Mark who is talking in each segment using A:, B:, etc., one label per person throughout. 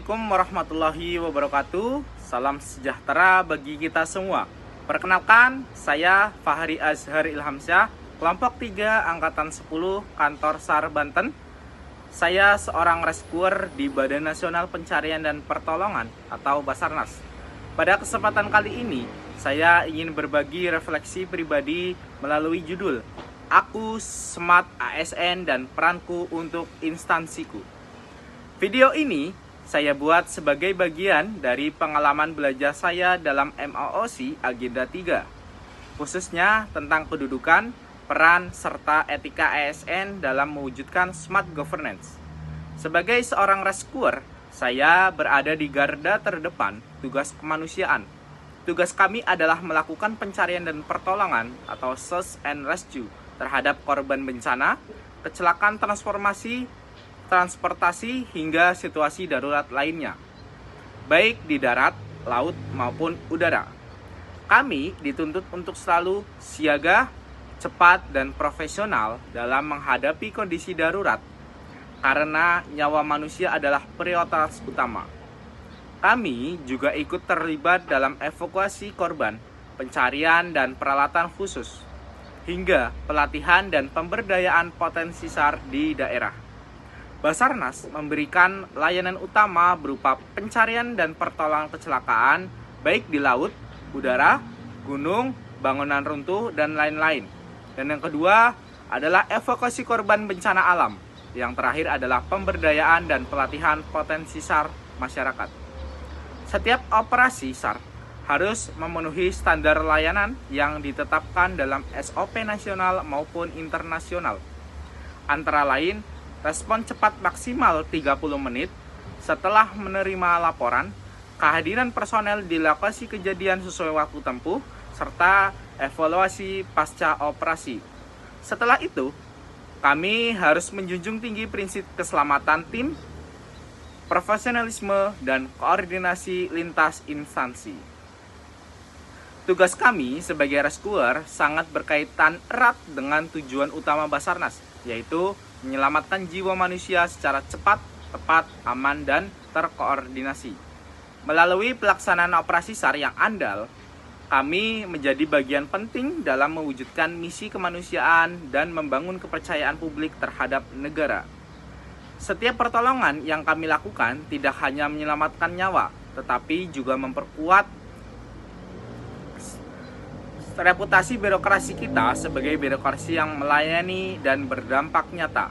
A: Assalamualaikum warahmatullahi wabarakatuh. Salam sejahtera bagi kita semua. Perkenalkan, saya Fahri Azhar Ilhamsyah, kelompok 3 angkatan 10 kantor SAR Banten. Saya seorang rescuer di Badan Nasional Pencarian dan Pertolongan atau Basarnas. Pada kesempatan kali ini, saya ingin berbagi refleksi pribadi melalui judul Aku Smart ASN dan Peranku untuk Instansiku. Video ini saya buat sebagai bagian dari pengalaman belajar saya dalam MAOC Agenda 3, khususnya tentang kedudukan, peran, serta etika ASN dalam mewujudkan smart governance. Sebagai seorang rescuer, saya berada di garda terdepan tugas kemanusiaan. Tugas kami adalah melakukan pencarian dan pertolongan atau search and rescue terhadap korban bencana, kecelakaan transportasi hingga situasi darurat lainnya, baik di darat, laut, maupun udara. Kami dituntut untuk selalu siaga, cepat, dan profesional dalam menghadapi kondisi darurat, karena nyawa manusia adalah prioritas utama. Kami juga ikut terlibat dalam evakuasi korban, pencarian dan peralatan khusus, hingga pelatihan dan pemberdayaan potensi SAR di daerah. Basarnas memberikan layanan utama berupa pencarian dan pertolongan kecelakaan baik di laut, udara, gunung, bangunan runtuh, dan lain-lain. Dan yang kedua adalah evakuasi korban bencana alam. Yang terakhir adalah pemberdayaan dan pelatihan potensi SAR masyarakat. Setiap operasi SAR harus memenuhi standar layanan yang ditetapkan dalam SOP nasional maupun internasional. Antara lain, respon cepat maksimal 30 menit setelah menerima laporan, kehadiran personel di lokasi kejadian sesuai waktu tempuh, serta evaluasi pasca operasi. Setelah itu, kami harus menjunjung tinggi prinsip keselamatan tim, profesionalisme, dan koordinasi lintas instansi. Tugas kami sebagai rescuer sangat berkaitan erat dengan tujuan utama Basarnas, yaitu menyelamatkan jiwa manusia secara cepat, tepat, aman, dan terkoordinasi. Melalui pelaksanaan operasi SAR yang andal, kami menjadi bagian penting dalam mewujudkan misi kemanusiaan dan membangun kepercayaan publik terhadap negara. Setiap pertolongan yang kami lakukan tidak hanya menyelamatkan nyawa, tetapi juga memperkuat reputasi birokrasi kita sebagai birokrasi yang melayani dan berdampak nyata.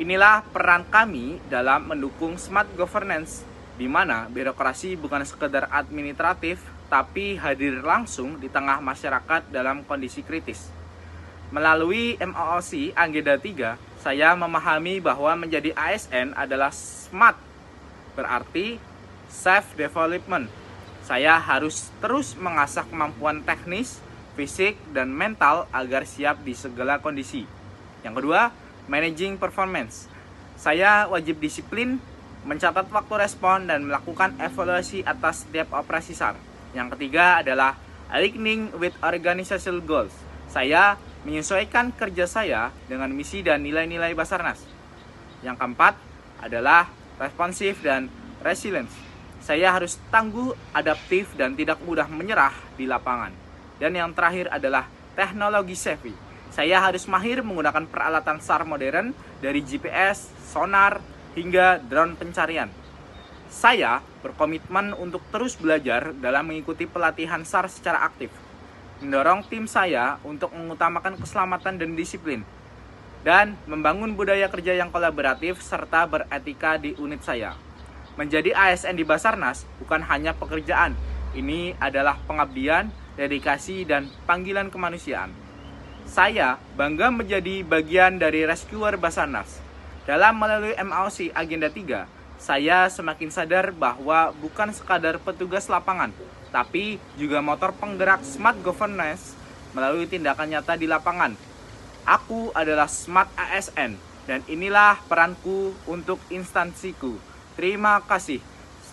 A: Inilah peran kami dalam mendukung smart governance, di mana birokrasi bukan sekedar administratif, tapi hadir langsung di tengah masyarakat dalam kondisi kritis. Melalui MAOC Agenda 3, saya memahami bahwa menjadi ASN adalah smart, berarti self-development. Saya harus terus mengasah kemampuan teknis, fisik, dan mental agar siap di segala kondisi. Yang kedua, managing performance. Saya wajib disiplin, mencatat waktu respon, dan melakukan evaluasi atas setiap operasi SAR. Yang ketiga adalah aligning with organizational goals. Saya menyesuaikan kerja saya dengan misi dan nilai-nilai Basarnas. Yang keempat adalah responsif dan resilience. Saya harus tangguh, adaptif, dan tidak mudah menyerah di lapangan. Dan yang terakhir adalah teknologi savvy. Saya harus mahir menggunakan peralatan SAR modern dari GPS, sonar, hingga drone pencarian. Saya berkomitmen untuk terus belajar dalam mengikuti pelatihan SAR secara aktif, mendorong tim saya untuk mengutamakan keselamatan dan disiplin, dan membangun budaya kerja yang kolaboratif serta beretika di unit saya. Menjadi ASN di Basarnas bukan hanya pekerjaan, ini adalah pengabdian, dedikasi, dan panggilan kemanusiaan. Saya bangga menjadi bagian dari rescuer Basarnas. Dalam melalui MAOC Agenda 3, saya semakin sadar bahwa bukan sekadar petugas lapangan, tapi juga motor penggerak smart governance melalui tindakan nyata di lapangan. Aku adalah smart ASN, dan inilah peranku untuk instansiku. Terima kasih.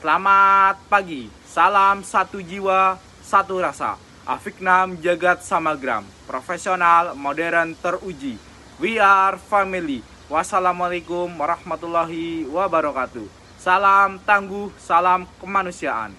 A: Selamat pagi. Salam satu jiwa, satu rasa. Afiknam Jagat Samagram. Profesional, modern, teruji. We are family. Wassalamualaikum warahmatullahi wabarakatuh. Salam tangguh, salam kemanusiaan.